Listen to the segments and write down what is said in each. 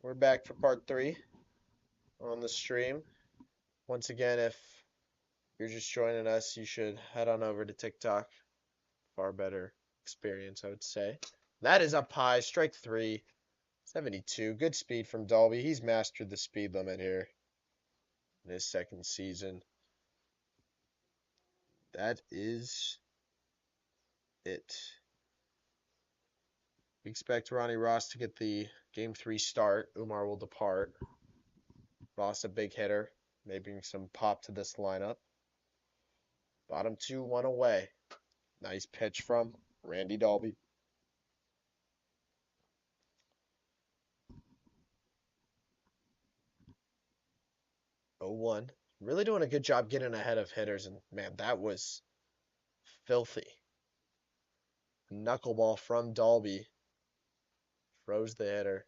We're back for part 3 on the stream. Once again, if you're just joining us, you should head on over to TikTok. Far better experience, I would say. That is up high, strike 3, 72. Good speed from Dolby. He's mastered the speed limit here in his second season. That is it. We expect Ronnie Ross to get the Game 3 start. Umar will depart. Ross a big hitter, maybe some pop to this lineup. Bottom 2, 1 away. Nice pitch from Randy Dolby. Oh, 1. Really doing a good job getting ahead of hitters, and man, that was filthy. Knuckleball from Dolby. Froze the hitter.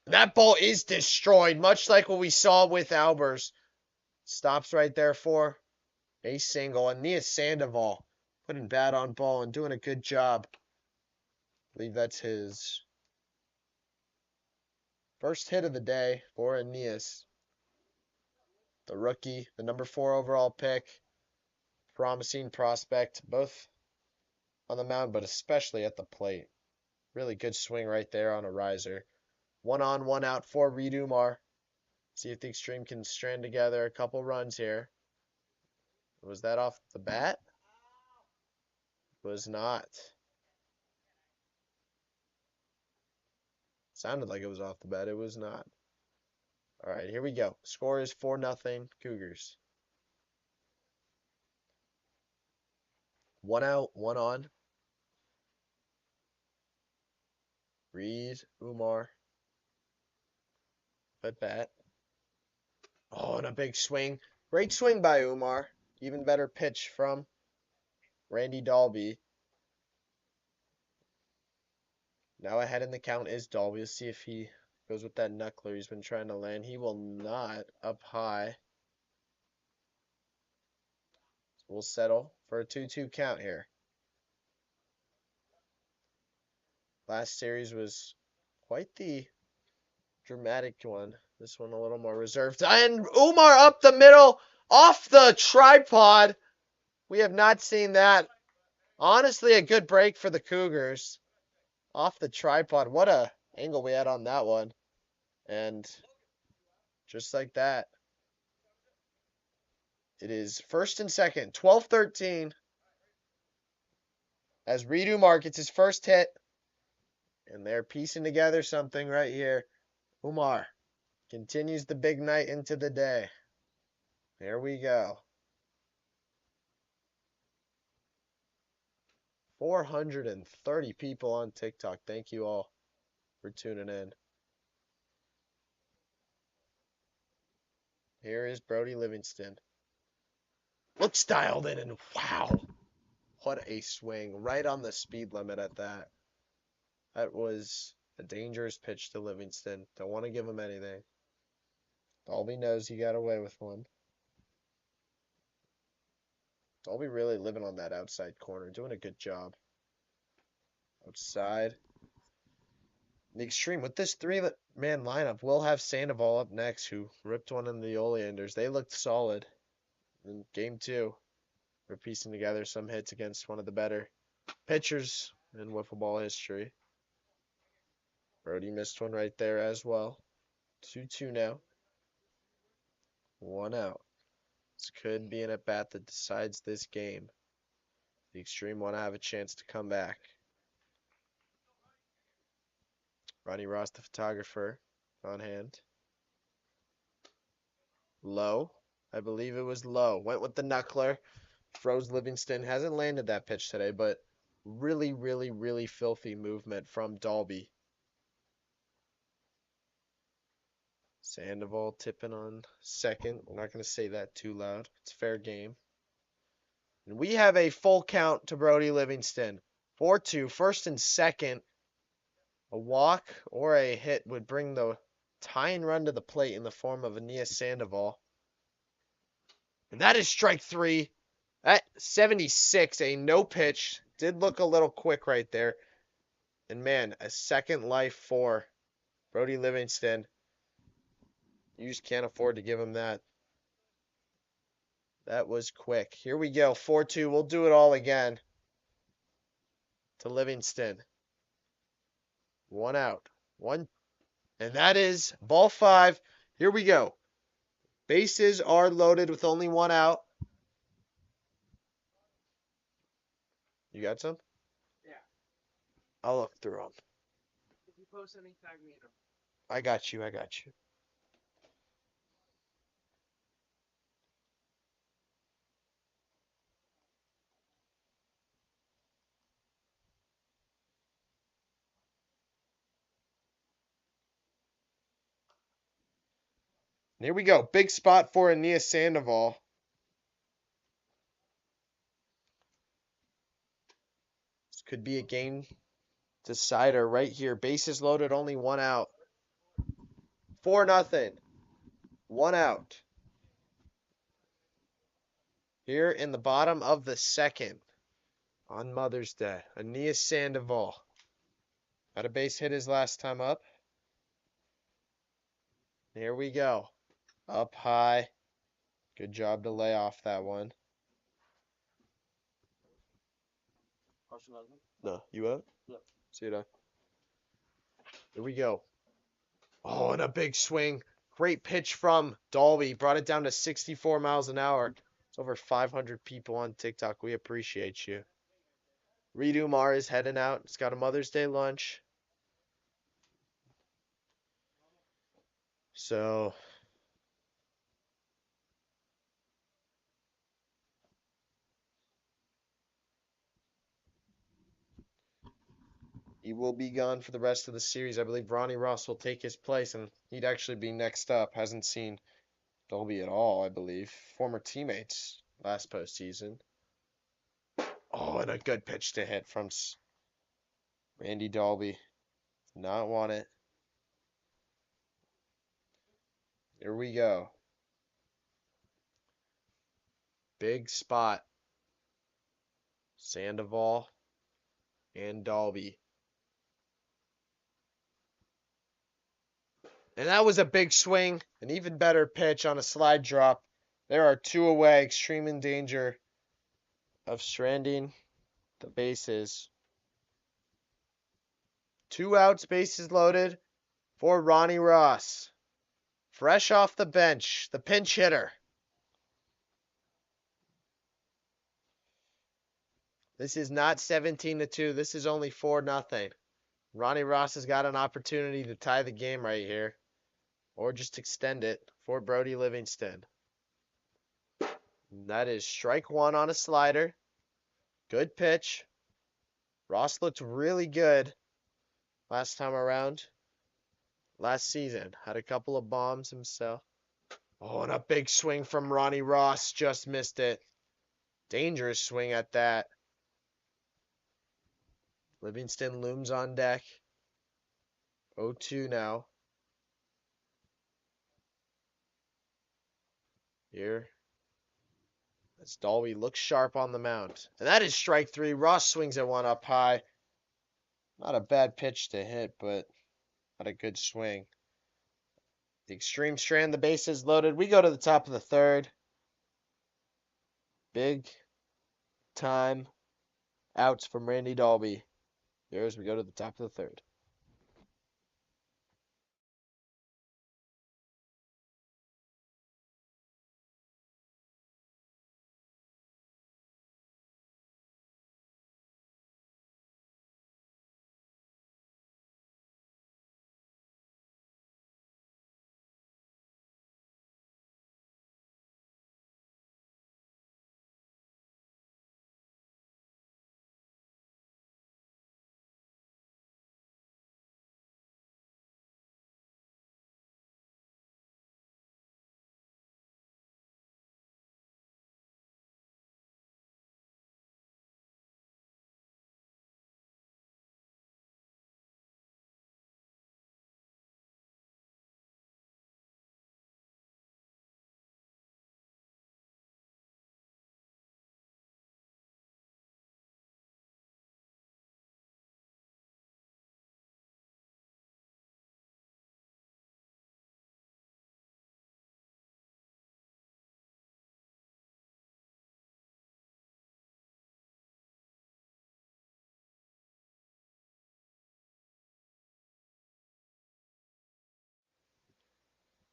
That ball is destroyed, much like what we saw with Albers. Stops right there for a single. Aeneas Sandoval putting bat on ball and doing a good job. I believe that's his first hit of the day for Aeneas. The rookie, the number 4 overall pick. Promising prospect, both on the mound, but especially at the plate. Really good swing right there on a riser. 1 on, 1 out for Reed Umar. See if the Extreme can strand together a couple runs here. Was that off the bat? Was not. Sounded like it was off the bat. It was not. All right, here we go. Score is 4-0 Cougars. 1 out, 1 on. Reed Umar. At bat. Oh, and a big swing. Great swing by Umar. Even better pitch from Randy Dolby. Now ahead in the count is Dolby. Let's see if he goes with that knuckler he's been trying to land. He will not. Up high. We'll settle for a 2-2 count here. Last series was quite the dramatic one. This one a little more reserved. And Umar up the middle, off the tripod. We have not seen that. Honestly, a good break for the Cougars. Off the tripod. What a angle we had on that one. And just like that, it is first and second, 12-13. As Reed Umar gets his first hit. And they're piecing together something right here. Umar continues the big night into the day. Here we go. 430 people on TikTok. Thank you all for tuning in. Here is Brody Livingston. Looks dialed in, and wow. What a swing. Right on the speed limit at that. That was a dangerous pitch to Livingston. Don't want to give him anything. Dolby knows he got away with one. Dolby really living on that outside corner. Doing a good job. Outside. The Extreme with this 3-man lineup, we'll have Sandoval up next, who ripped one in the Oleanders. They looked solid in game 2. We're piecing together some hits against one of the better pitchers in wiffle ball history. Brody missed one right there as well. 2-2 now. 1 out. This could be an at-bat that decides this game. The Extreme want to have a chance to come back. Ronnie Ross, the photographer, on hand. Low. I believe it was low. Went with the knuckler. Froze Livingston. Hasn't landed that pitch today, but really, really, really filthy movement from Dolby. Sandoval tipping on second. We're not going to say that too loud. It's fair game. And we have a full count to Brody Livingston. 4-2, first and second. A walk or a hit would bring the tying run to the plate in the form of Aeneas Sandoval. And that is strike 3. At 76, a no pitch. Did look a little quick right there. And man, a second life for Brody Livingston. You just can't afford to give him that. That was quick. Here we go. 4-2. We'll do it all again. To Livingston. One out. One. And that is ball 5. Here we go. Bases are loaded with only one out. You got some? Yeah. I'll look through them. If you post any, tag me in them. I got you. I got you. Here we go. Big spot for Aeneas Sandoval. This could be a game decider right here. Bases loaded, only one out. 4-0. One out. Here in the bottom of the second on Mother's Day. Aeneas Sandoval. Got a base hit his last time up. Here we go. Up high. Good job to lay off that one. No, you up? Yeah. See you done. Here we go. Oh, and a big swing. Great pitch from Dolby. Brought it down to 64 miles an hour. It's over 500 people on TikTok. We appreciate you. Reed Umar is heading out. He's got a Mother's Day lunch. So he will be gone for the rest of the series. I believe Ronnie Ross will take his place, and he'd actually be next up. Hasn't seen Dolby at all, I believe. Former teammates last postseason. Oh, and a good pitch to hit from Randy Dolby. Not want it. Here we go. Big spot. Sandoval and Dolby. And that was a big swing. An even better pitch on a slide drop. There are two away. Extreme in danger of stranding the bases. 2 outs, bases loaded for Ronnie Ross. Fresh off the bench, the pinch hitter. This is not 17-2. This is only 4-0. Ronnie Ross has got an opportunity to tie the game right here. Or just extend it for Brody Livingston. That is strike 1 on a slider. Good pitch. Ross looked really good last time around. Last season. Had a couple of bombs himself. Oh, and a big swing from Ronnie Ross. Just missed it. Dangerous swing at that. Livingston looms on deck. 0-2 now. Here. As Dolby looks sharp on the mound. And that is strike 3. Ross swings at one up high. Not a bad pitch to hit, but not a good swing. The extreme strand, the bases loaded. We go to the top of the third. Big time outs from Randy Dolby. Here as we go to the top of the third.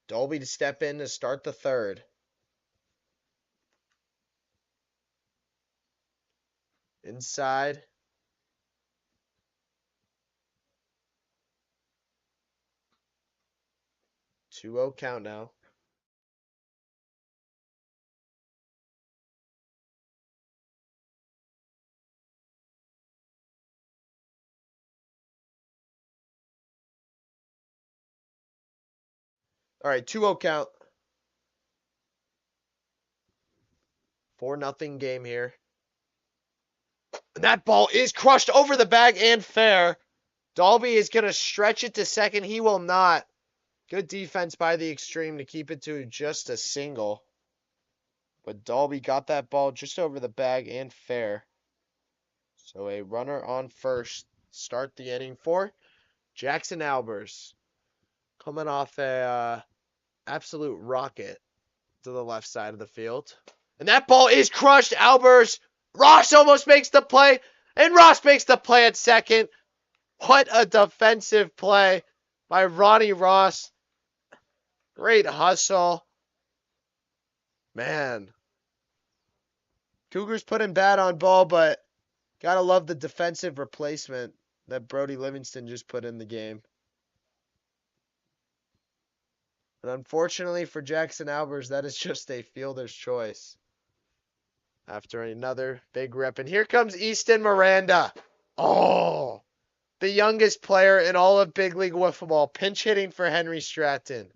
Dolby to step in to start the third. Inside. 2-0 count now. All right, 2-0 count. 4-0 game here. And that ball is crushed over the bag and fair. Dolby is going to stretch it to second. He will not. Good defense by the extreme to keep it to just a single. But Dolby got that ball just over the bag and fair. So a runner on first. Start the inning for Jackson Albers. Coming off a absolute rocket to the left side of the field. And that ball is crushed. Albers. Ross almost makes the play. And Ross makes the play at second. What a defensive play by Ronnie Ross. Great hustle. Man. Cougars putting bad on ball, but gotta love the defensive replacement that Brody Livingston just put in the game. And unfortunately for Jackson Albers, that is just a fielder's choice. After another big rip. And here comes Easton Miranda. Oh, the youngest player in all of Big League Wiffle Ball, pinch hitting for Henry Stratton.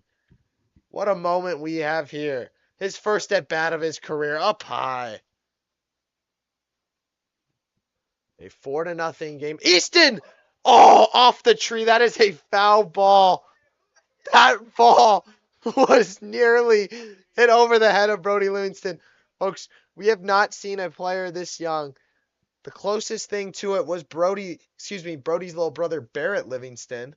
What a moment we have here. His first at bat of his career, up high. A 4-0 game. Easton! Oh, off the tree. That is a foul ball. That ball was nearly hit over the head of Brody Livingston. Folks, we have not seen a player this young. The closest thing to it was Brody's little brother, Barrett Livingston.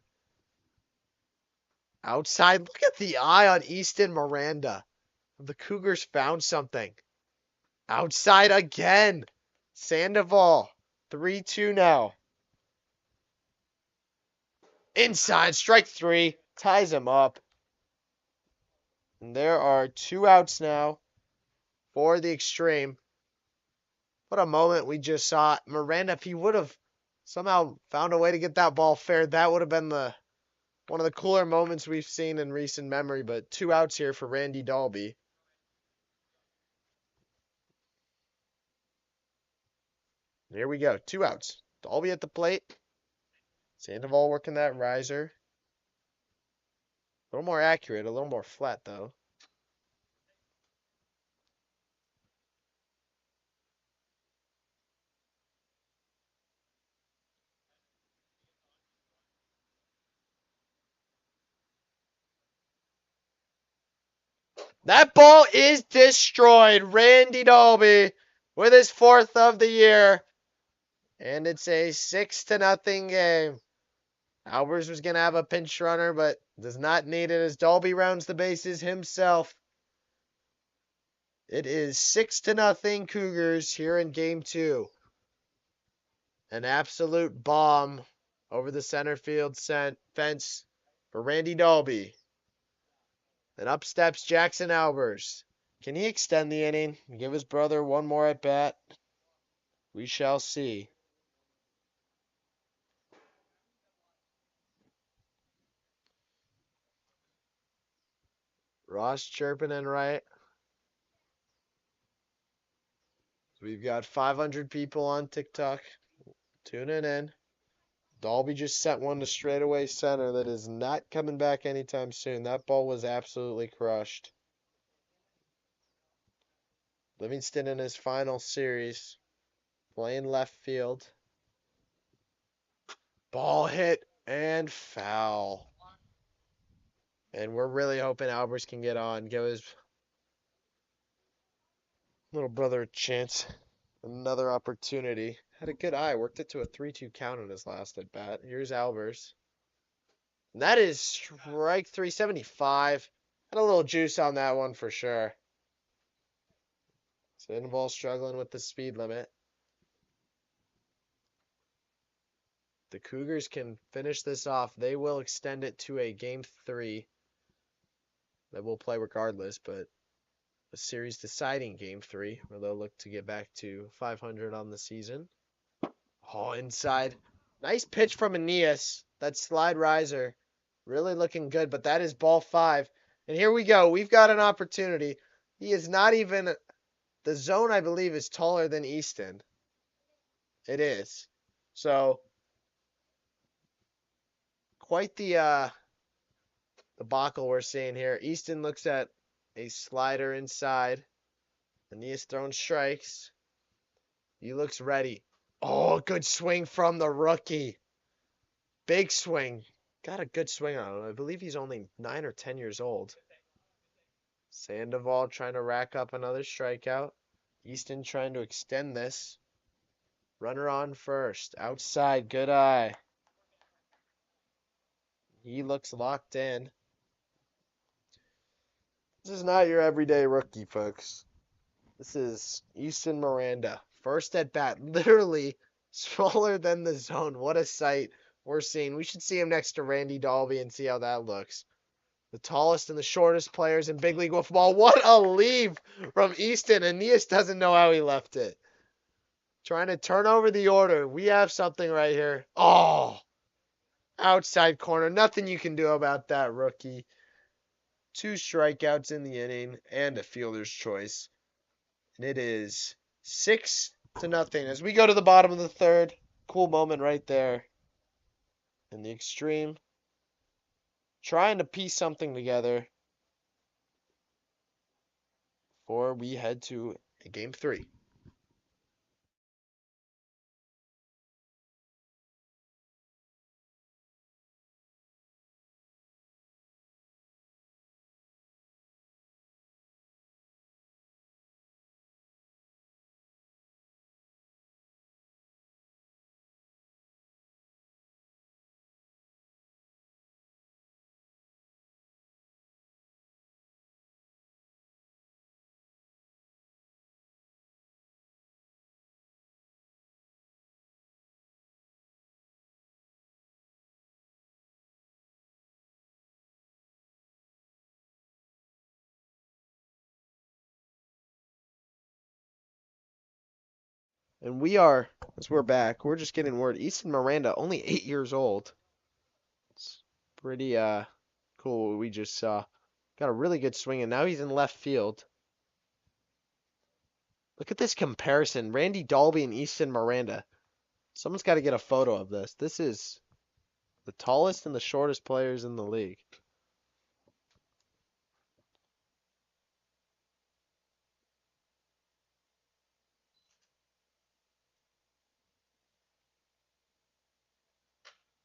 Outside, look at the eye on Easton Miranda. The Cougars found something. Outside again. Sandoval. 3-2 now. Inside, strike three. Ties him up. And there are 2 outs now for the extreme. What a moment we just saw. Miranda, if he would have somehow found a way to get that ball fair, that would have been one of the cooler moments we've seen in recent memory. But 2 outs here for Randy Dolby. Here we go. 2 outs. Dolby at the plate. Sandoval working that riser. A little more accurate, a little more flat, though. That ball is destroyed. Randy Dolby with his 4th of the year. And it's a 6-0 game. Albers was going to have a pinch runner, but does not need it as Dolby rounds the bases himself. It is 6-0 Cougars here in game 2. An absolute bomb over the center field fence for Randy Dolby. And up steps Jackson Albers. Can he extend the inning and give his brother one more at bat? We shall see. Ross chirping in right. We've got 500 people on TikTok tuning in. Dolby just sent one to straightaway center that is not coming back anytime soon. That ball was absolutely crushed. Livingston in his final series, playing left field. Ball hit and foul. And we're really hoping Albers can get on, give his little brother a chance, another opportunity. Had a good eye, worked it to a 3-2 count on his last at bat. Here's Albers. And that is strike 375. Had a little juice on that one for sure. Sandoval struggling with the speed limit. The Cougars can finish this off. They will extend it to a game 3. that will play regardless, but a series deciding game 3 where they'll look to get back to 500 on the season. Oh, inside. Nice pitch from Aeneas. That slide riser. Really looking good, but that is ball 5. And here we go. We've got an opportunity. He is not even, the zone I believe is taller than Easton. It is. So, quite the debacle we're seeing here. Easton looks at a slider inside. Aeneas throwing strikes. He looks ready. Oh, good swing from the rookie. Big swing. Got a good swing on him. I believe he's only 9 or 10 years old. Sandoval trying to rack up another strikeout. Easton trying to extend this. Runner on first. Outside. Good eye. He looks locked in. This is not your everyday rookie, folks. This is Easton Miranda. First at bat. Literally smaller than the zone. What a sight we're seeing. We should see him next to Randy Dalby and see how that looks. The tallest and the shortest players in big league wiffle ball. What a leave from Easton. Aeneas doesn't know how he left it. Trying to turn over the order. We have something right here. Oh, outside corner. Nothing you can do about that, rookie. 2 strikeouts in the inning and a fielder's choice. And it is 6-0 as we go to the bottom of the 3rd. Cool moment right there. In the extreme. Trying to piece something together before we head to game 3. And as we're back, we're just getting word. Easton Miranda, only 8 years old. It's pretty cool what we just saw. Got a really good swing, and now he's in left field. Look at this comparison. Randy Dalby and Easton Miranda. Someone's got to get a photo of this. This is the tallest and the shortest players in the league.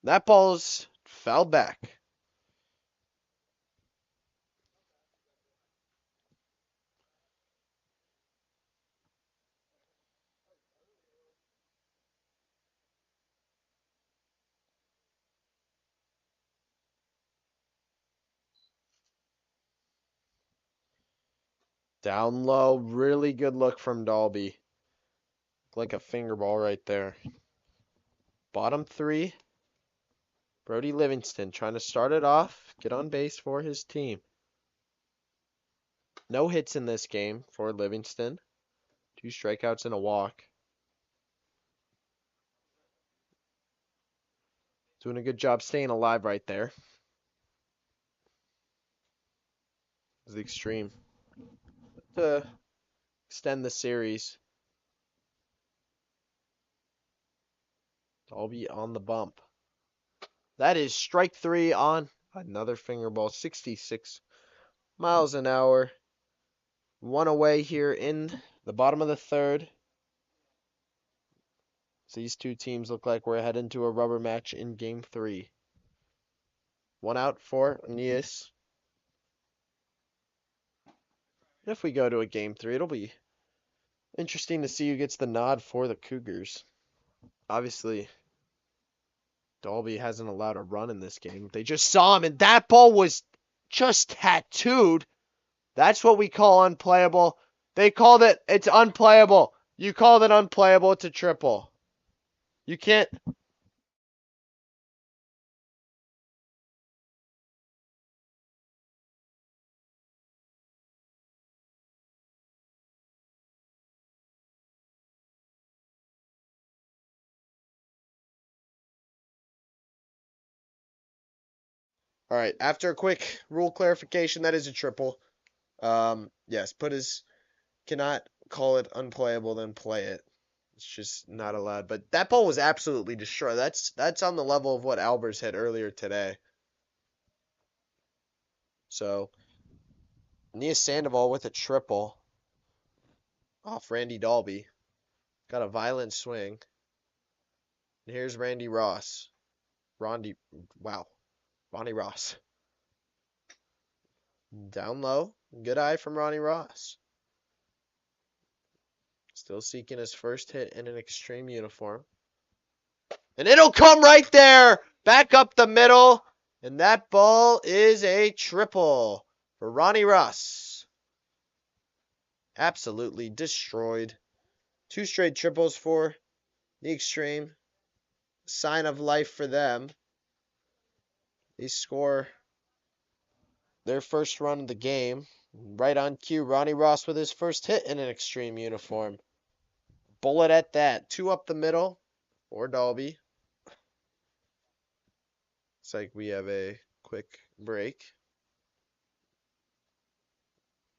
That ball's fouled back. Down low, really good look from Dalby. Like a finger ball right there. Bottom 3. Brody Livingston trying to start it off, get on base for his team. No hits in this game for Livingston. 2 strikeouts and a walk. Doing a good job staying alive right there. Is the extreme. To extend the series. Dalby on the bump. That is strike 3 on another finger ball. 66 miles an hour. 1 away here in the bottom of the 3rd. So these 2 teams look like we're heading to a rubber match in game 3. 1 out for Aeneas. If we go to a game 3, it'll be interesting to see who gets the nod for the Cougars. Obviously, Dalby hasn't allowed a run in this game. They just saw him, and that ball was just tattooed. That's what we call unplayable. They called it, it's unplayable. You called it unplayable, it's a triple. You can't. All right. After a quick rule clarification, that is a triple. Yes, cannot call it unplayable, then play it. It's just not allowed. But that ball was absolutely destroyed. That's on the level of what Albers hit earlier today. So Nia Sandoval with a triple off Randy Dalby. Got a violent swing. And here's Randy Ross. Wow. Ronnie Ross. Down low. Good eye from Ronnie Ross. Still seeking his first hit in an Extreme uniform. And it'll come right there. Back up the middle. And that ball is a triple for Ronnie Ross. Absolutely destroyed. 2 straight triples for the Extreme. Sign of life for them. They score their first run of the game. Right on cue, Ronnie Ross with his first hit in an Extreme uniform. Bullet at that. 2 up the middle for Dalby. Looks like we have a quick break.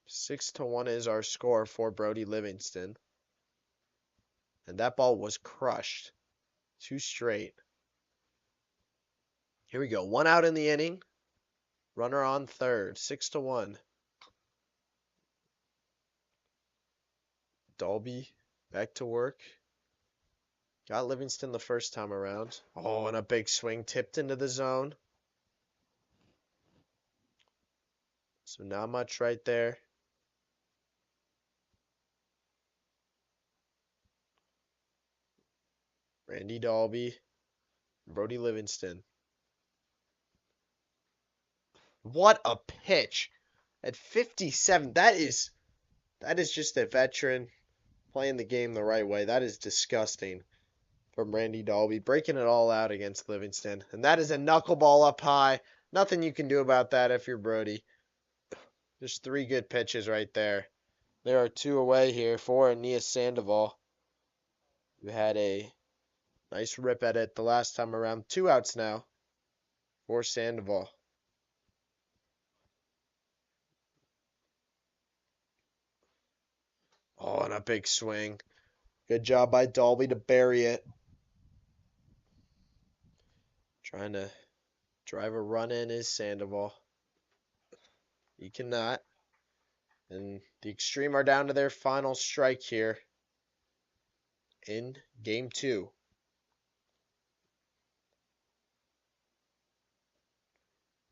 6-1 is our score for Brody Livingston. And that ball was crushed. 2 straight. Here we go. 1 out in the inning. Runner on third. 6-1. Dalby back to work. Got Livingston the first time around. Oh, and a big swing tipped into the zone. So not much right there. Randy Dalby, Brody Livingston. What a pitch at 57. That is just a veteran playing the game the right way. That is disgusting from Randy Dalby, breaking it all out against Livingston. And that is a knuckleball up high. Nothing you can do about that if you're Brody. Just 3 good pitches right there. There are 2 away here for Nia Sandoval, who had a nice rip at it the last time around. 2 outs now for Sandoval. Oh, and a big swing. Good job by Dalby to bury it. Trying to drive a run in is Sandoval. He cannot. And the Extreme are down to their final strike here in game 2.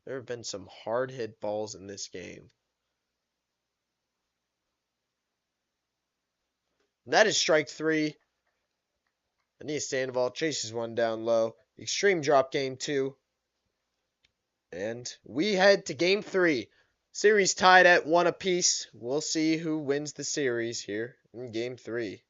There have been some hard hit balls in this game. And that is strike 3. Ania Sandoval chases one down low. Extreme drop game 2. And we head to game 3. Series tied at 1 apiece. We'll see who wins the series here in game 3.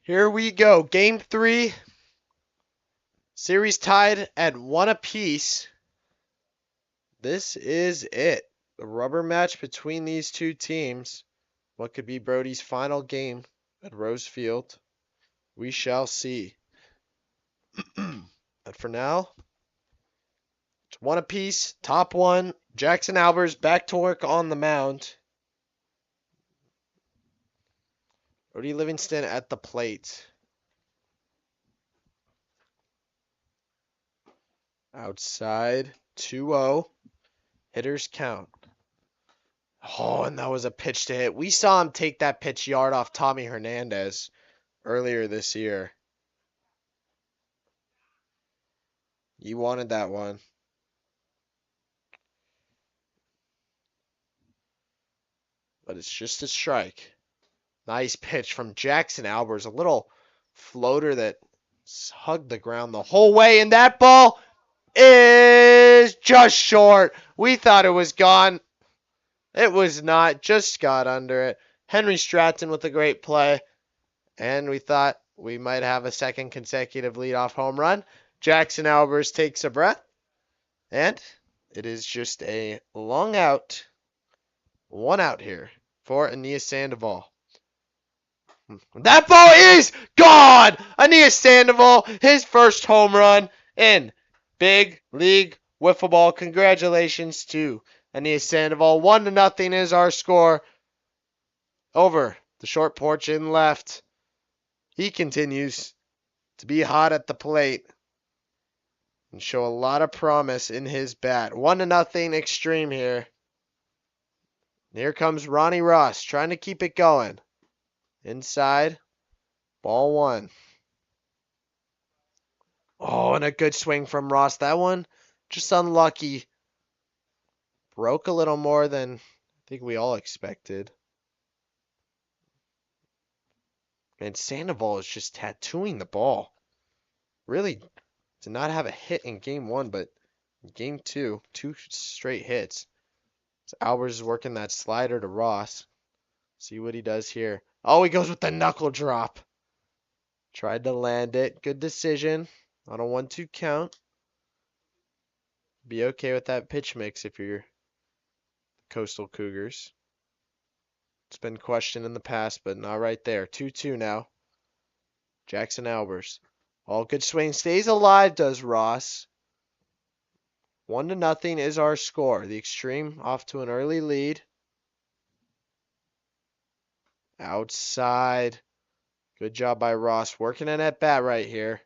Here we go. Game 3. Series tied at 1 apiece. This is it. The rubber match between these two teams. What could be Brody's final game at Rose Field? We shall see. But for now, it's 1 apiece. Top 1. Jackson Albers back to work on the mound. Brody Livingston at the plate. Outside, 2-0. Hitters count. Oh, and that was a pitch to hit. We saw him take that pitch yard off Tommy Hernandez earlier this year. You wanted that one. But it's just a strike. Nice pitch from Jackson Albers. A little floater that hugged the ground the whole way. And that ball is just short. We thought it was gone. It was not. Just got under it. Henry Stratton with a great play. And we thought we might have a second consecutive leadoff home run. Jackson Albers takes a breath. And it is just a long out. 1 out here for Aeneas Sandoval. That ball is gone! Aeneas Sandoval, his first home run in Big League Wiffle Ball. Congratulations to Aeneas Sandoval. 1-0 is our score. Over the short porch in left. He continues to be hot at the plate and show a lot of promise in his bat. 1-0 extreme here. Here comes Ronnie Ross trying to keep it going. Inside, ball 1. Oh, and a good swing from Ross. That one just unlucky. Broke a little more than I think we all expected. And Sandoval is just tattooing the ball. Really did not have a hit in game 1, but in game 2, 2 straight hits. So Albers is working that slider to Ross. See what he does here. Oh, he goes with the knuckle drop. Tried to land it. Good decision on a 1-2 count. Be okay with that pitch mix if you're Coastal Cougars. It's been questioned in the past, but not right there. 2-2 now. Jackson Albers. All good swing. Stays alive, does Ross. 1-0 is our score. The extreme off to an early lead. Outside. Good job by Ross. Working an at-bat right here.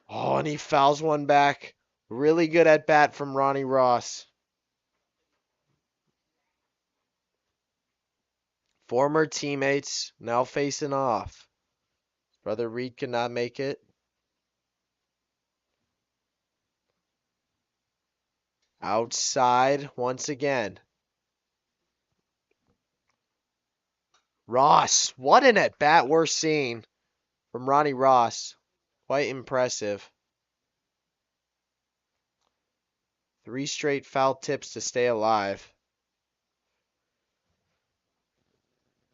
Oh, and he fouls one back. Really good at-bat from Ronnie Ross. Former teammates now facing off. Brother Reed could not make it. Outside once again. Ross, what an at-bat we're seeing from Ronnie Ross. Quite impressive. 3 straight foul tips to stay alive.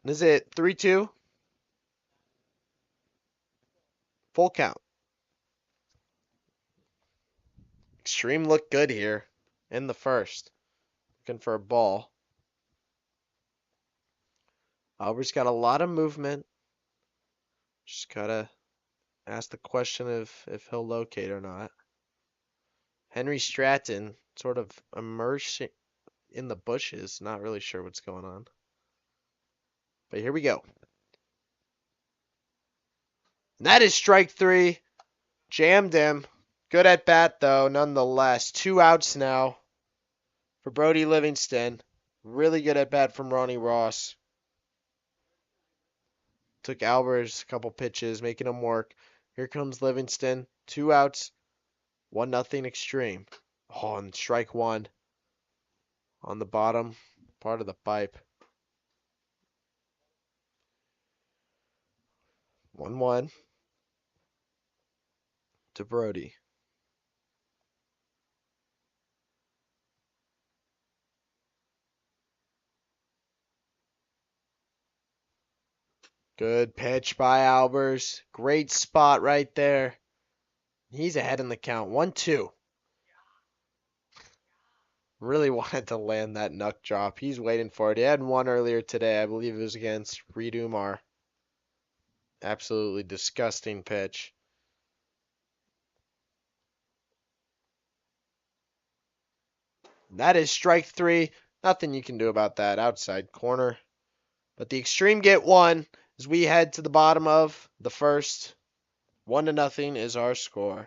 Is it 3-2? Full count. Extreme looked good here in the first. Looking for a ball. Albert's got a lot of movement. Just gotta ask the question if he'll locate or not. Henry Stratton sort of emerged in the bushes. Not really sure what's going on. But here we go. And that is strike 3. Jammed him. Good at bat, though, nonetheless. 2 outs now for Brody Livingston. Really good at bat from Ronnie Ross. Took Albers a couple pitches, making him work. Here comes Livingston. 2 outs. 1-0 extreme. Oh, and strike 1 on the bottom part of the pipe. 1-1 to Brody. Good pitch by Albers. Great spot right there. He's ahead in the count. 1-2. Really wanted to land that knuck drop. He's waiting for it. He had one earlier today. I believe it was against Reed Umar. Absolutely disgusting pitch. That is strike 3. Nothing you can do about that. Outside corner. But the Extreme get one as we head to the bottom of the first. 1-0 is our score.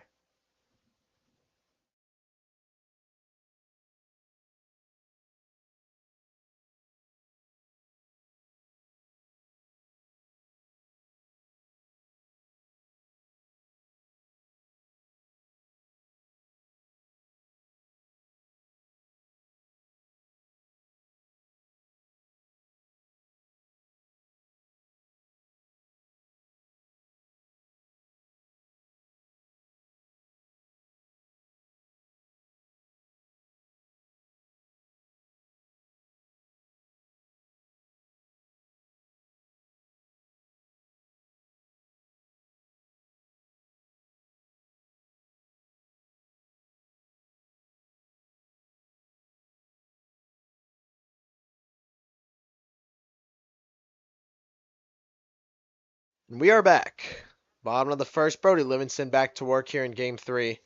And we are back. Bottom of the first. Brody Livingston back to work here in game 3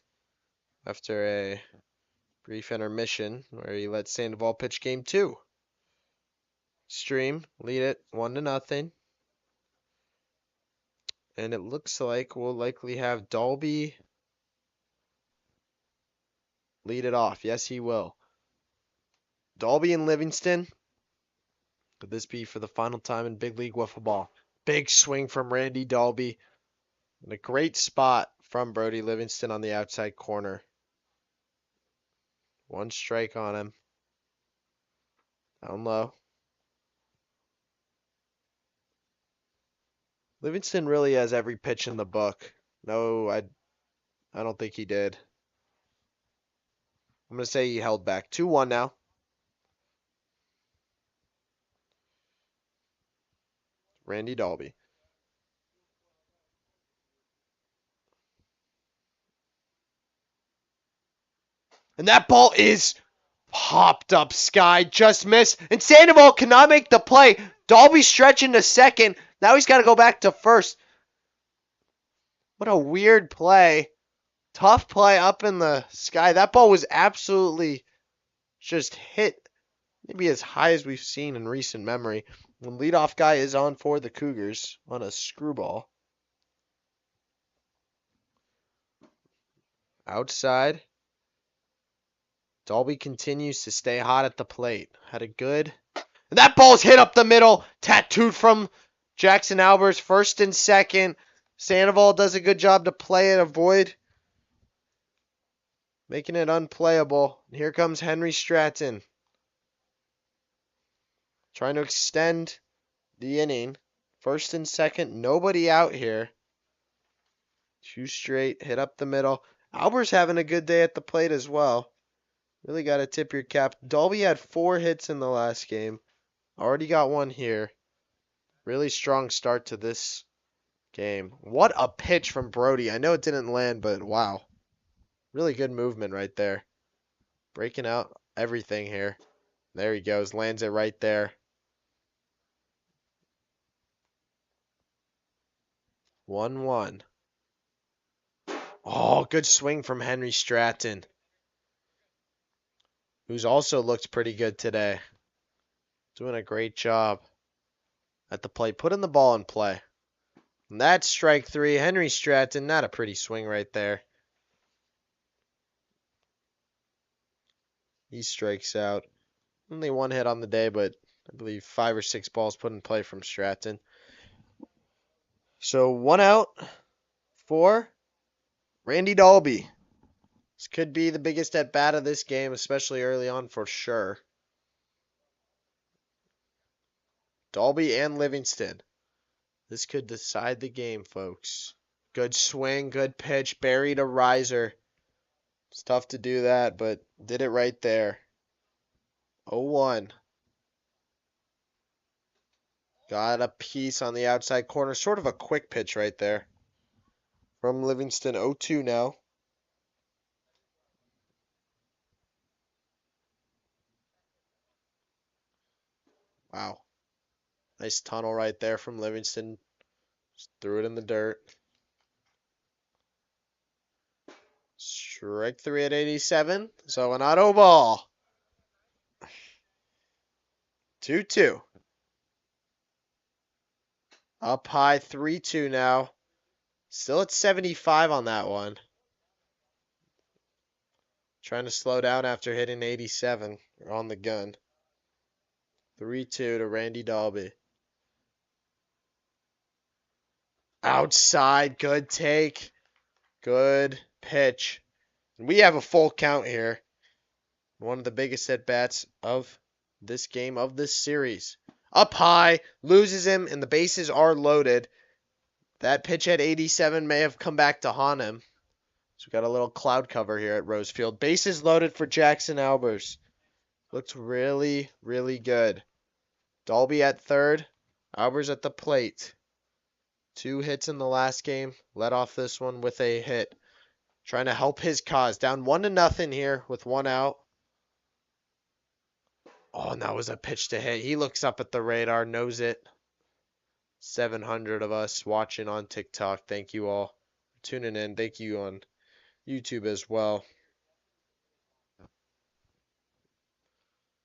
after a brief intermission where he let Sandoval pitch game 2. Extreme lead it 1-0. And it looks like we'll likely have Dalby lead it off. Yes, he will. Dalby and Livingston. Could this be for the final time in big league wiffle ball? Big swing from Randy Dalby. And a great spot from Brody Livingston on the outside corner. One strike on him. Down low. Livingston really has every pitch in the book. No, I don't think he did. I'm going to say he held back. 2-1 now. Randy Dalby. And that ball is popped up sky. Just missed. And Sandoval cannot make the play. Dalby stretching to second. Now he's got to go back to first. What a weird play. Tough play up in the sky. That ball was absolutely just hit maybe as high as we've seen in recent memory. When leadoff guy is on for the Cougars on a screwball. Outside. Dalby continues to stay hot at the plate. Had a good. And that ball's hit up the middle. Tattooed from Jackson Albers. First and second. Sandoval does a good job to play it. Avoid making it unplayable. And here comes Henry Stratton. Trying to extend the inning. First and second. Nobody out here. Two straight. Hit up the middle. Albers having a good day at the plate as well. Really got to tip your cap. Dalby had 4 hits in the last game. Already got one here. Really strong start to this game. What a pitch from Brody. I know it didn't land, but wow. Really good movement right there. Breaking out everything here. There he goes. Lands it right there. 1-1. Oh, good swing from Henry Stratton, who's also looked pretty good today. Doing a great job at the plate. Putting the ball in play. And that's strike 3. Henry Stratton, not a pretty swing right there. He strikes out. Only 1 hit on the day, but I believe 5 or 6 balls put in play from Stratton. So 1 out for Randy Dalby. This could be the biggest at bat of this game, especially early on for sure. Dalby and Livingston. This could decide the game, folks. Good swing, good pitch, buried a riser. It's tough to do that, but did it right there. 0-1. Got a piece on the outside corner. Sort of a quick pitch right there. From Livingston, 0-2 now. Wow. Nice tunnel right there from Livingston. Just threw it in the dirt. Strike 3 at 87. So an auto ball. 2-2. Up high 3-2 now. Still at 75 on that one. Trying to slow down after hitting 87 on the gun. 3-2 to Randy Dalby. Outside, good take. Good pitch. And we have a full count here. One of the biggest at-bats of this game, of this series. Up high, loses him, and the bases are loaded. That pitch at 87 may have come back to haunt him. So we got a little cloud cover here at Rose Field. Bases loaded for Jackson Albers. Looks really, really good. Dalby at third. Albers at the plate. 2 hits in the last game. Led off this one with a hit. Trying to help his cause. Down 1-0 here with 1 out. Oh, and that was a pitch to hit. He looks up at the radar, knows it. 700 of us watching on TikTok. Thank you all for tuning in. Thank you on YouTube as well.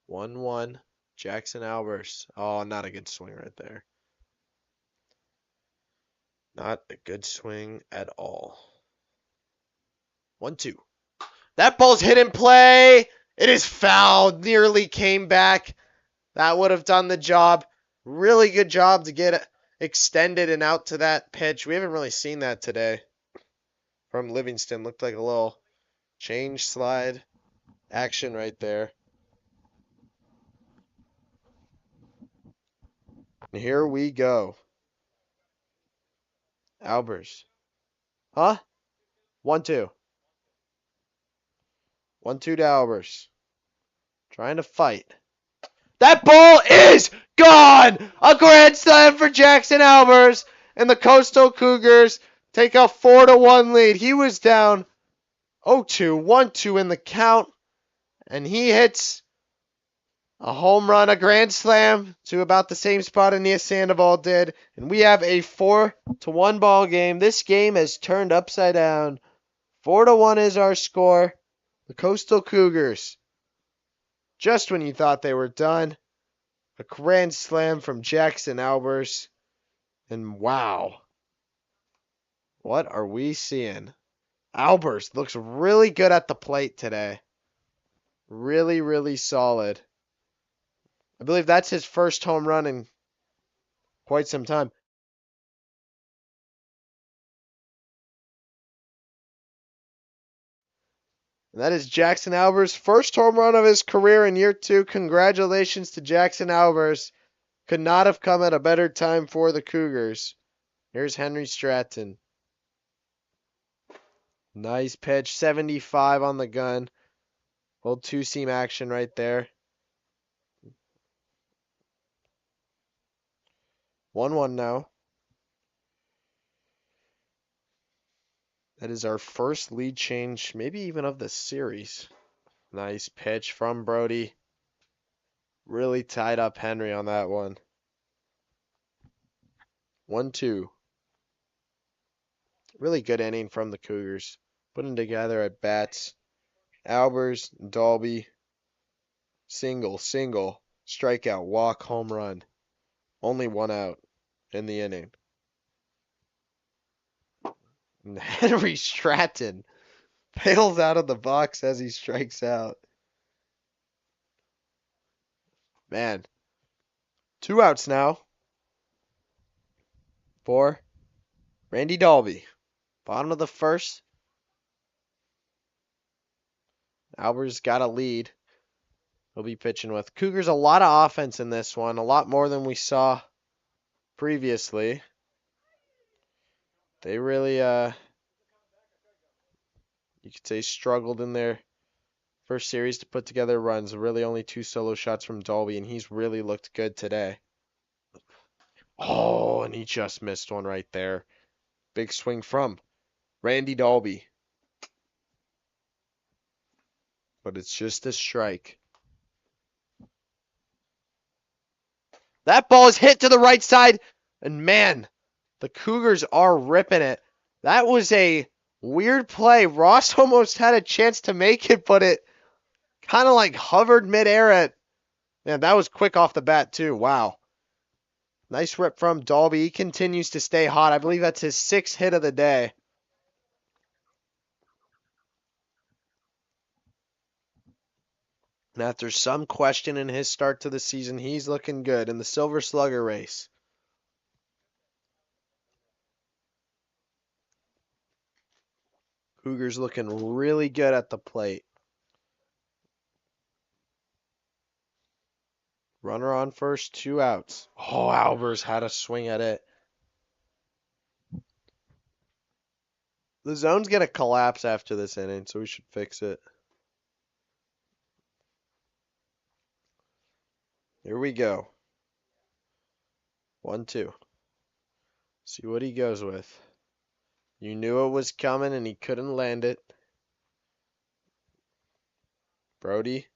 1-1. Jackson Albers. Oh, not a good swing right there. Not a good swing at all. 1-2. That ball's hit in play. It is fouled. Nearly came back. That would have done the job. Really good job to get it extended and out to that pitch. We haven't really seen that today from Livingston. Looked like a little change slide action right there. And here we go. Albers. Huh? 1-2. 1-2 to Albers. Trying to fight. That ball is gone! A grand slam for Jackson Albers, and the Coastal Cougars take a 4-1 lead. He was down 0-2, 1-2 in the count, and he hits a home run, a grand slam to about the same spot Aeneas Sandoval did, and we have a 4-1 ball game. This game has turned upside down. 4-1 is our score. The Coastal Cougars, just when you thought they were done, a grand slam from Jackson Albers. And wow, what are we seeing? Albers looks really good at the plate today. Really, really solid. I believe that's his first home run in quite some time. And that is Jackson Albers' first home run of his career in year 2. Congratulations to Jackson Albers. Could not have come at a better time for the Cougars. Here's Henry Stratton. Nice pitch. 75 on the gun. Little two-seam action right there. 1-1 now. That is our first lead change, maybe even of the series. Nice pitch from Brody. Really tied up Henry on that one. 1-2. Really good inning from the Cougars. Putting together at bats. Albers, Dalby. Single, strikeout, walk, home run. Only 1 out in the inning. And Henry Stratton bails out of the box as he strikes out. Man. 2 outs now for Randy Dalby. Bottom of the first. Albers got a lead. He'll be pitching with. Cougars a lot of offense in this one. A lot more than we saw previously. They really, you could say, struggled in their first series to put together runs. Really only 2 solo shots from Dalby, and he's really looked good today. Oh, and he just missed one right there. Big swing from Randy Dalby. But it's just a strike. That ball is hit to the right side. And man, the Cougars are ripping it. That was a weird play. Ross almost had a chance to make it, but it kind of like hovered midair at. Man, that was quick off the bat, too. Wow. Nice rip from Dalby. He continues to stay hot. I believe that's his 6th hit of the day. And after some question in his start to the season, he's looking good in the Silver Slugger race. Cougars looking really good at the plate. Runner on first, 2 outs. Oh, Albers had a swing at it. The zone's going to collapse after this inning, so we should fix it. Here we go. 1-2. See what he goes with. You knew it was coming and he couldn't land it. Brody.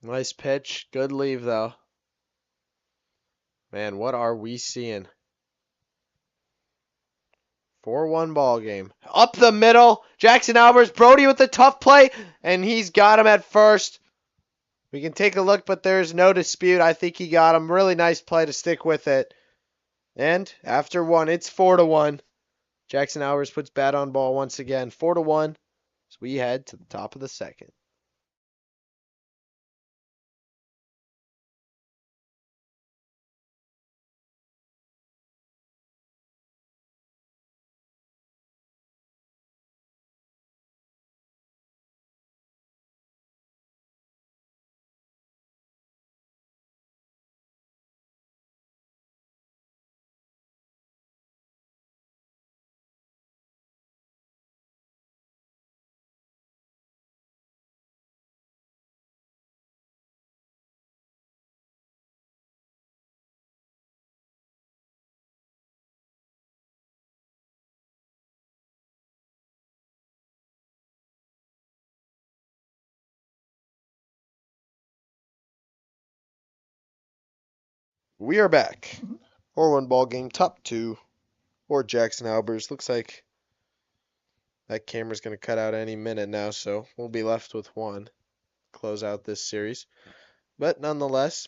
Nice pitch. Good leave, though. Man, what are we seeing? 4-1 ball game. Up the middle. Jackson Albers. Brody with the tough play. And he's got him at first. We can take a look, but there's no dispute. I think he got him. Really nice play to stick with it. And after one, it's 4-1. Jackson Albers puts bat on ball once again. 4-1. So we head to the top of the second. We are back. 4-1 ball game, top 2 for Jackson Albers. Looks like that camera's going to cut out any minute now, so we'll be left with one. Close out this series. But nonetheless,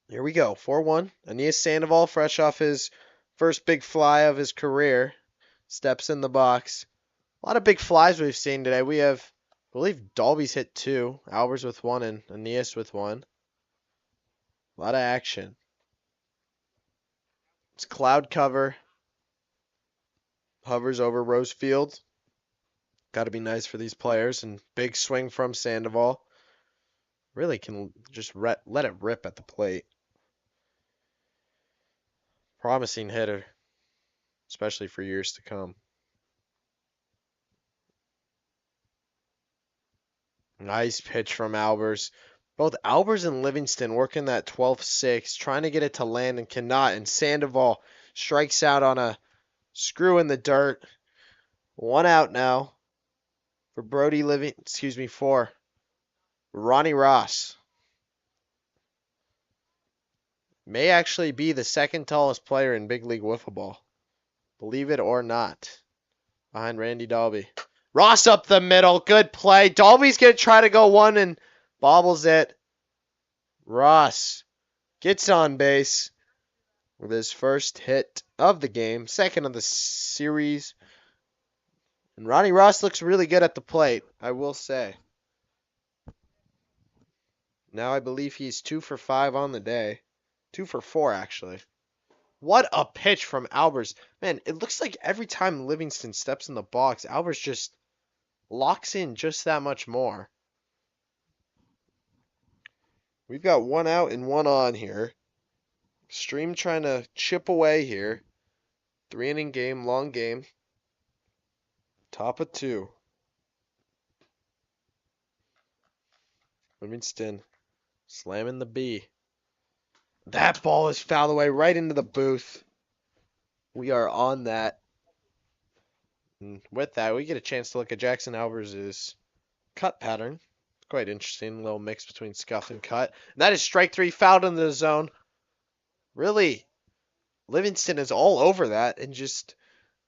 here we go. 4-1. Aeneas Sandoval, fresh off his first big fly of his career, steps in the box. A lot of big flies we've seen today. We have, I believe, Dalby's hit 2, Albers with 1, and Aeneas with 1. A lot of action. It's cloud cover. Hovers over Rose Field. Got to be nice for these players. And big swing from Sandoval. Really can just let it rip at the plate. Promising hitter, especially for years to come. Nice pitch from Albers. Both Albers and Livingston working that 12-6, trying to get it to land and cannot. And Sandoval strikes out on a screw in the dirt. 1 out now for Brody Livingston, for Ronnie Ross. May actually be the second tallest player in big league wiffle ball. Believe it or not. Behind Randy Dalby. Ross up the middle. Good play. Dalby's going to try to go one and bobbles it. Ross gets on base with his first hit of the game. Second of the series. And Ronnie Ross looks really good at the plate, I will say. Now I believe he's 2 for 5 on the day. 2 for 4, actually. What a pitch from Albers. Man, it looks like every time Livingston steps in the box, Albers just locks in just that much more. We've got 1 out and 1 on here. Stream trying to chip away here. 3-inning game, long game. Top of 2. Livingston slamming the B. That ball is fouled away right into the booth. We are on that. And with that, we get a chance to look at Jackson Alvarez's cut pattern. Quite interesting, little mix between scuff and cut. And that is strike 3, fouled into the zone. Really, Livingston is all over that and just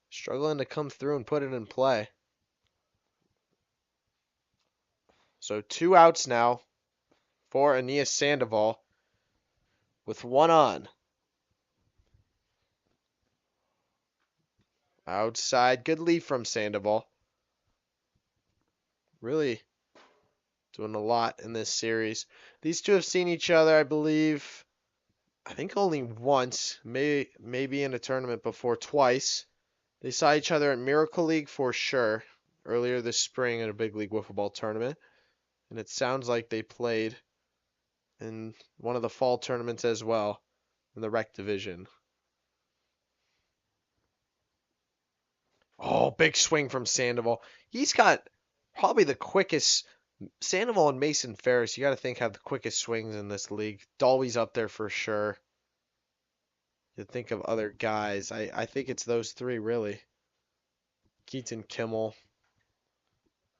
struggling to come through and put it in play. So 2 outs now for Aeneas Sandoval with 1 on. Outside, good lead from Sandoval. Really doing a lot in this series. These two have seen each other, I believe, I think only once, maybe in a tournament before, twice. They saw each other at Miracle League for sure, earlier this spring at a big league wiffle ball tournament. And it sounds like they played in one of the fall tournaments as well, in the rec division. Oh, big swing from Sandoval. He's got probably the quickest. Sandoval and Mason Ferris, you got to think, have the quickest swings in this league. Dolby's up there for sure. You think of other guys. I think it's those three, really. Keaton Kimmel.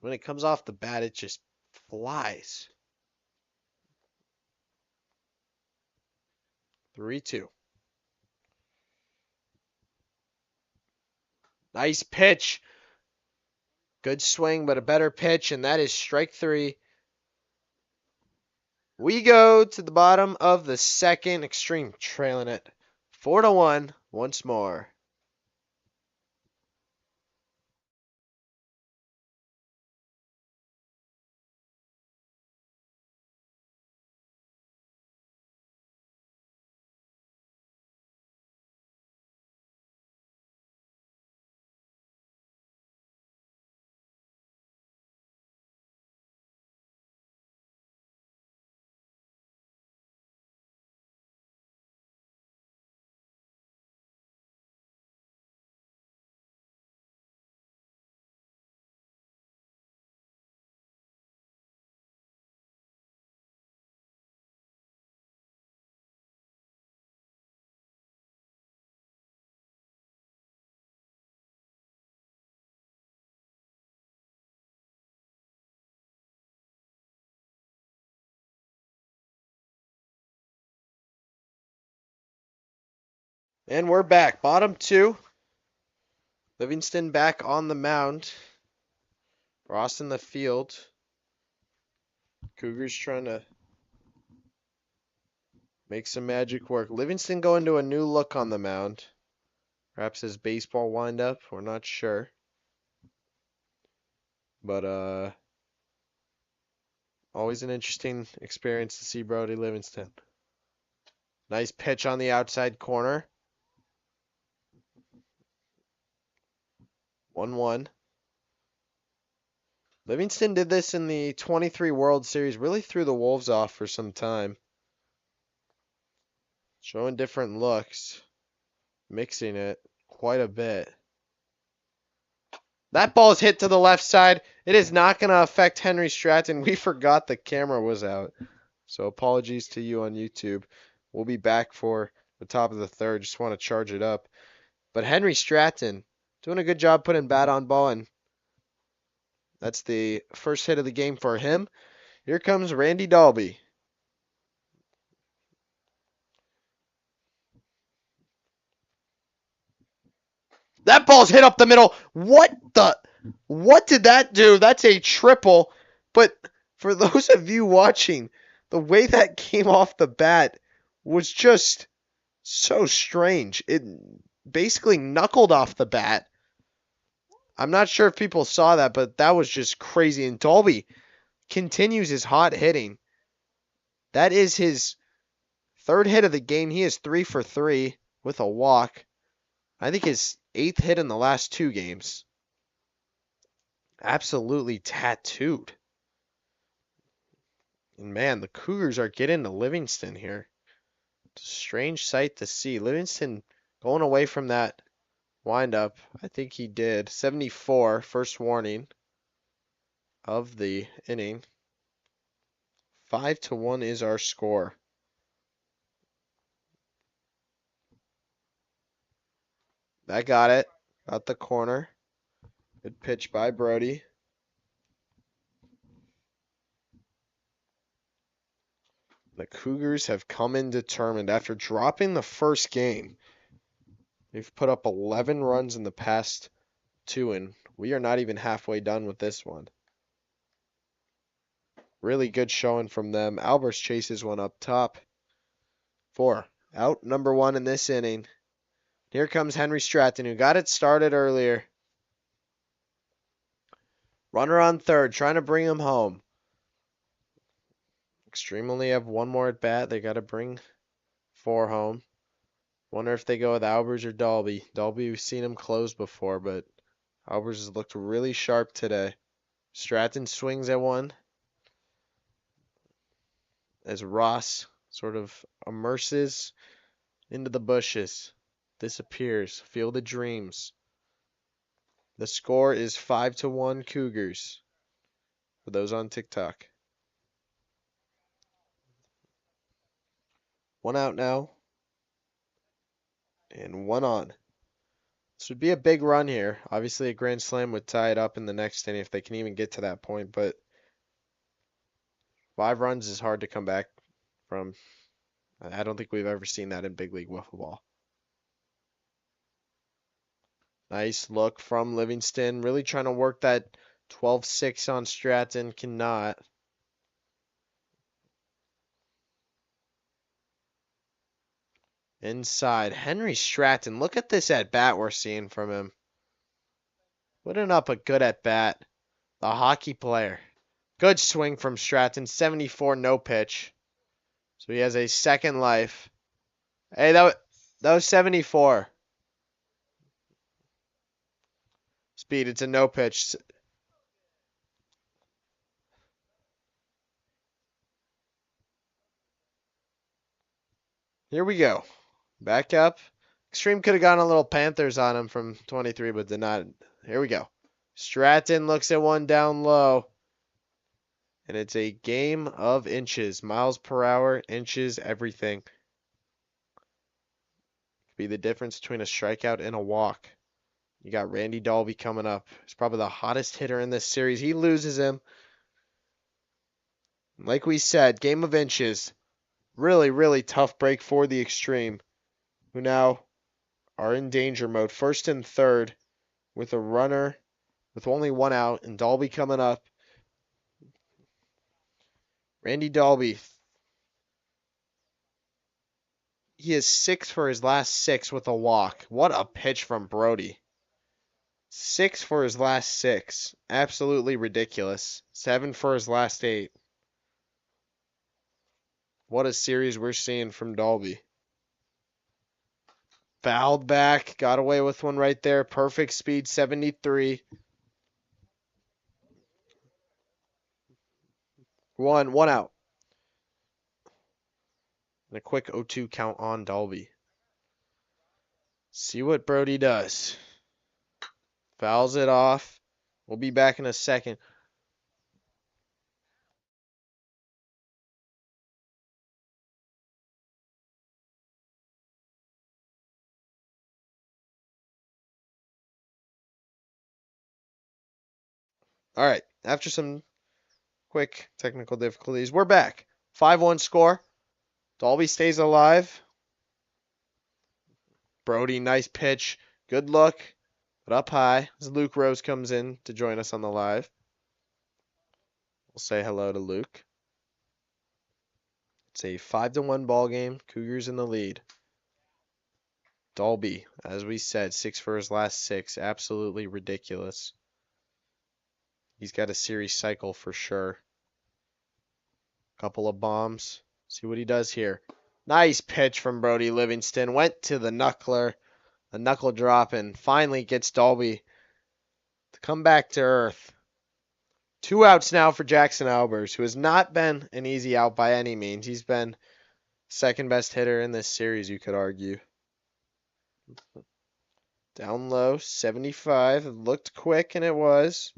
When it comes off the bat, it just flies. 3-2. Nice pitch. Good swing, but a better pitch, and that is strike 3. We go to the bottom of the second. Extreme trailing it 4-1 once more. And we're back. Bottom 2. Livingston back on the mound. Ross in the field. Cougars trying to make some magic work. Livingston going to a new look on the mound. Perhaps his baseball windup. We're not sure. But always an interesting experience to see Brody Livingston. Nice pitch on the outside corner. 1-1. Livingston did this in the 23 World Series. Really threw the Wolves off for some time. Showing different looks. Mixing it quite a bit. That ball is hit to the left side. It is not going to affect Henry Stratton. We forgot the camera was out. So apologies to you on YouTube. We'll be back for the top of the third. Just want to charge it up. But Henry Stratton doing a good job putting bat on ball, and that's the first hit of the game for him. Here comes Randy Dalby. That ball's hit up the middle. What did that do? That's a triple. But for those of you watching, the way that came off the bat was just so strange. It basically knuckled off the bat. I'm not sure if people saw that, but that was just crazy. And Dalby continues his hot hitting. That is his third hit of the game. He is 3 for 3 with a walk. I think his 8th hit in the last 2 games. Absolutely tattooed. And man, the Cougars are getting to Livingston here. It's a strange sight to see. Livingston going away from that windup. I think he did. 74, first warning of the inning. 5-1 is our score. That got it. Out the corner. Good pitch by Brody. The Cougars have come in determined. After dropping the first game, they've put up 11 runs in the past two, and we are not even halfway done with this one. Really good showing from them. Albers chases one up top. 4 out, number 1 in this inning. Here comes Henry Stratton, who got it started earlier. Runner on third, trying to bring him home. Extreme only have one more at bat. They got to bring 4 home. Wonder if they go with Albers or Dalby. Dalby, we've seen him close before, but Albers has looked really sharp today. Stratton swings at one as Ross sort of immerses into the bushes, disappears. Field of Dreams. The score is 5-1 Cougars for those on TikTok. 1 out now. And 1 on. This would be a big run here. Obviously, a grand slam would tie it up in the next inning if they can even get to that point, but 5 runs is hard to come back from. I don't think we've ever seen that in big league wiffle ball. Nice look from Livingston. Really trying to work that 12-6 on Stratton. Cannot. Inside. Henry Stratton. Look at this at-bat we're seeing from him. Putting up a good at-bat. The hockey player. Good swing from Stratton. 74 no pitch. So he has a second life. Hey, that was 74. Speed, it's a no pitch. Here we go. Back up. Extreme could have gone a little Panthers on him from 23, but did not. Here we go. Stratton looks at one down low. And it's a game of inches. Miles per hour, inches, everything. Could be the difference between a strikeout and a walk. You got Randy Dalby coming up. He's probably the hottest hitter in this series. He loses him. Like we said, game of inches. Really, really tough break for the Extreme, who now are in danger mode. First and third with a runner with only 1 out, and Dalby coming up. Randy Dalby. He is 6 for his last 6 with a walk. What a pitch from Brody. 6 for his last 6. Absolutely ridiculous. 7 for his last 8. What a series we're seeing from Dalby. Fouled back. Got away with one right there. Perfect speed, 73. 1 out. And a quick 0-2 count on Dalby. See what Brody does. Fouls it off. We'll be back in a second. All right. After some quick technical difficulties, we're back. 5-1 score. Dalby stays alive. Brody, nice pitch. Good look. But up high as Luke Rose comes in to join us on the live. We'll say hello to Luke. It's a 5-1 ball game. Cougars in the lead. Dalby, as we said, 6 for his last 6. Absolutely ridiculous. He's got a series cycle for sure. Couple of bombs. See what he does here. Nice pitch from Brody Livingston. Went to the knuckler. The knuckle drop and finally gets Dalby to come back to earth. 2 outs now for Jackson Albers, who has not been an easy out by any means. He's been second best hitter in this series, you could argue. Down low, 75. It looked quick, and it was.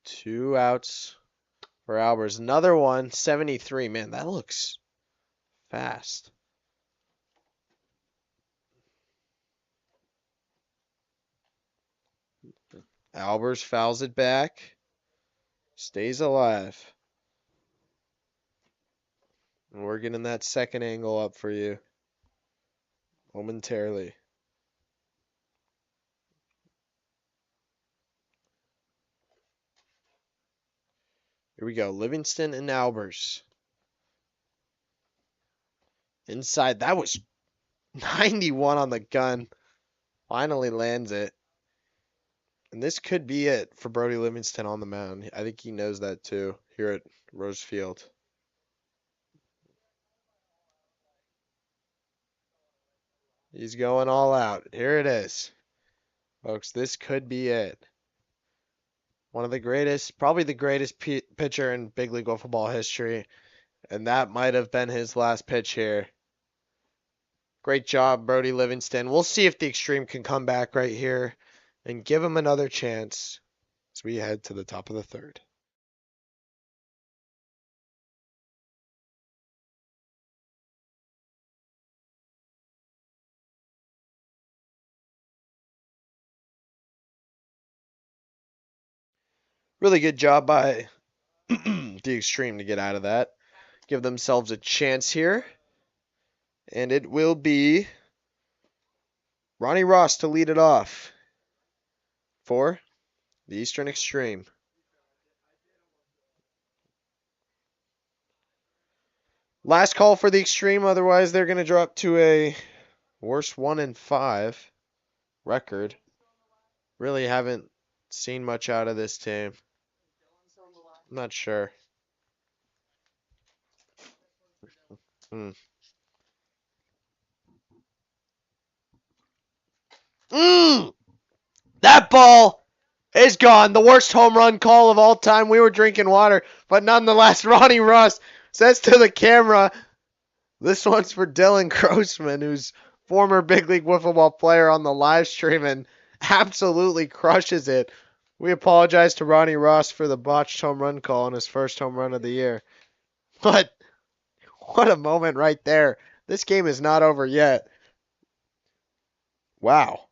Two outs for Albers. Another one, 73. Man, that looks fast. Albers fouls it back. Stays alive. And we're getting that second angle up for you momentarily. Here we go. Livingston and Albers. Inside. That was 91 on the gun. Finally lands it. And this could be it for Brody Livingston on the mound. I think he knows that too here at Rose Field. He's going all out. Here it is. Folks, this could be it. One of the greatest, probably the greatest pitcher in big league football history. And that might have been his last pitch here. Great job, Brody Livingston. We'll see if the Extreme can come back right here and give him another chance as we head to the top of the third. Really good job by the Extreme to get out of that. Give themselves a chance here. And it will be Ronnie Ross to lead it off for the Eastern Extreme. Last call for the Extreme, otherwise they're going to drop to a worst 1-5 record. Really haven't seen much out of this team. I'm not sure. That ball is gone. The worst home run call of all time. We were drinking water, but nonetheless, Ronnie Ross says to the camera, this one's for Dylan Grossman, who's former big league wiffle ball player on the live stream and absolutely crushes it. We apologize to Ronnie Ross for the botched home run call on his first home run of the year. But what a moment right there. This game is not over yet. Wow.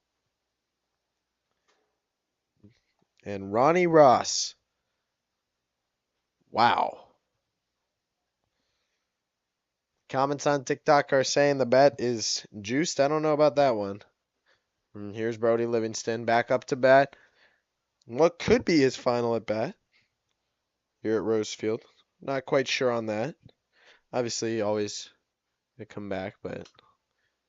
And Ronnie Ross. Wow. Comments on TikTok are saying the bet is juiced. I don't know about that one. And here's Brody Livingston back up to bat. What could be his final at bat here at Rose Field. Not quite sure on that. Obviously, always a comeback, but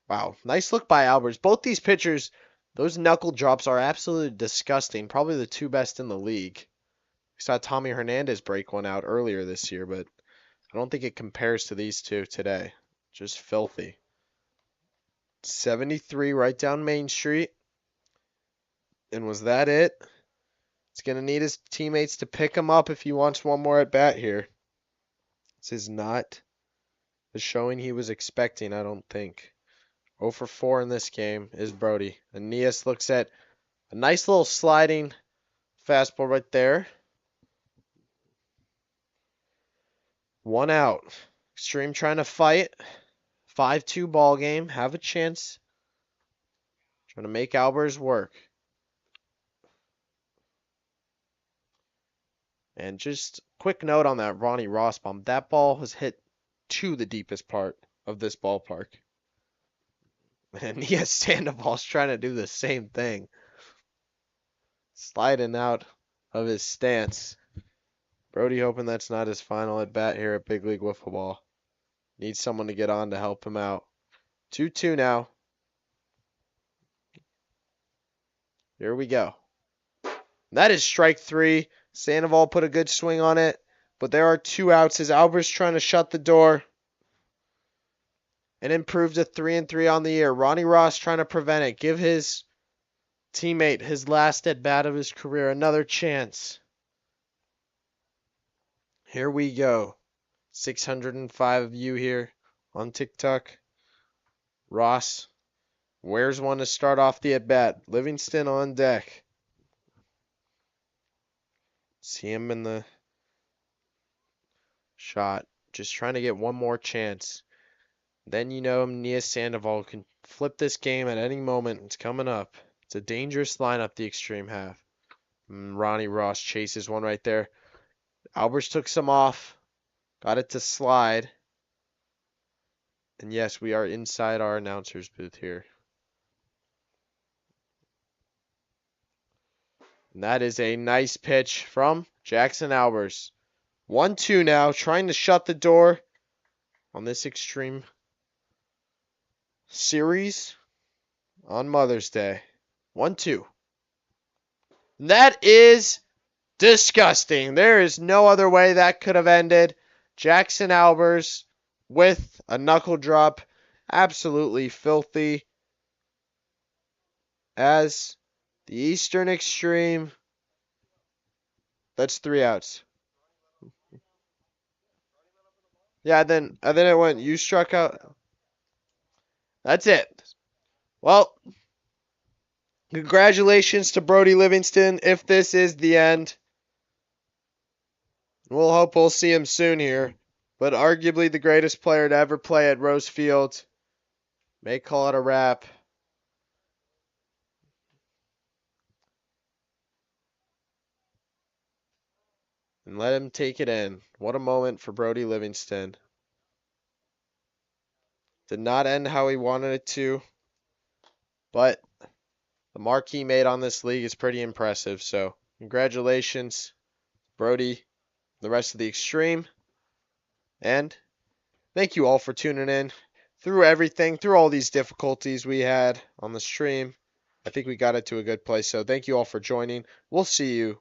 wow. Nice look by Albers. Both these pitchers, those knuckle drops are absolutely disgusting. Probably the two best in the league. We saw Tommy Hernandez break one out earlier this year, but I don't think it compares to these two today. Just filthy. 73 right down Main Street. And was that it? He's going to need his teammates to pick him up if he wants one more at bat here. This is not the showing he was expecting, I don't think. 0 for 4 in this game is Brody. Aeneas looks at a nice little sliding fastball right there. 1 out. Extreme trying to fight. 5-2 ball game. Have a chance. Trying to make Albers work. And just quick note on that Ronnie Ross bomb. That ball was hit to the deepest part of this ballpark. And Nia Sandoval's trying to do the same thing. Sliding out of his stance. Brody hoping that's not his final at bat here at Big League Wiffle Ball. Needs someone to get on to help him out. 2-2 now. Here we go. That is strike 3. Sandoval put a good swing on it, but there are 2 outs as Albers trying to shut the door and improve to 3-3 on the year. Ronnie Ross trying to prevent it. Give his teammate his last at bat of his career another chance. Here we go. 605 of you here on TikTok. Ross, where's one to start off the at bat? Livingston on deck. See him in the shot. Just trying to get one more chance. Then you know Nia Sandoval can flip this game at any moment. It's coming up. It's a dangerous lineup the Extreme have. Ronnie Ross chases one right there. Albers took some off. Got it to slide. And yes, we are inside our announcer's booth here. And that is a nice pitch from Jackson Albers. 1-2 now, trying to shut the door on this Extreme Series on Mother's Day. 1-2. That is disgusting. There is no other way that could have ended. Jackson Albers with a knuckle drop. Absolutely filthy. As the Eastern Extreme. That's 3 outs. Yeah, then it went, you struck out. That's it. Well, congratulations to Brody Livingston. If this is the end, we'll hope we'll see him soon here. But arguably the greatest player to ever play at Rose Field. May call it a wrap. And let him take it in. What a moment for Brody Livingston. Did not end how he wanted it to. But the mark he made on this league is pretty impressive. So congratulations, Brody, the rest of the Extreme. And thank you all for tuning in. Through everything, through all these difficulties we had on the stream, I think we got it to a good place. So thank you all for joining. We'll see you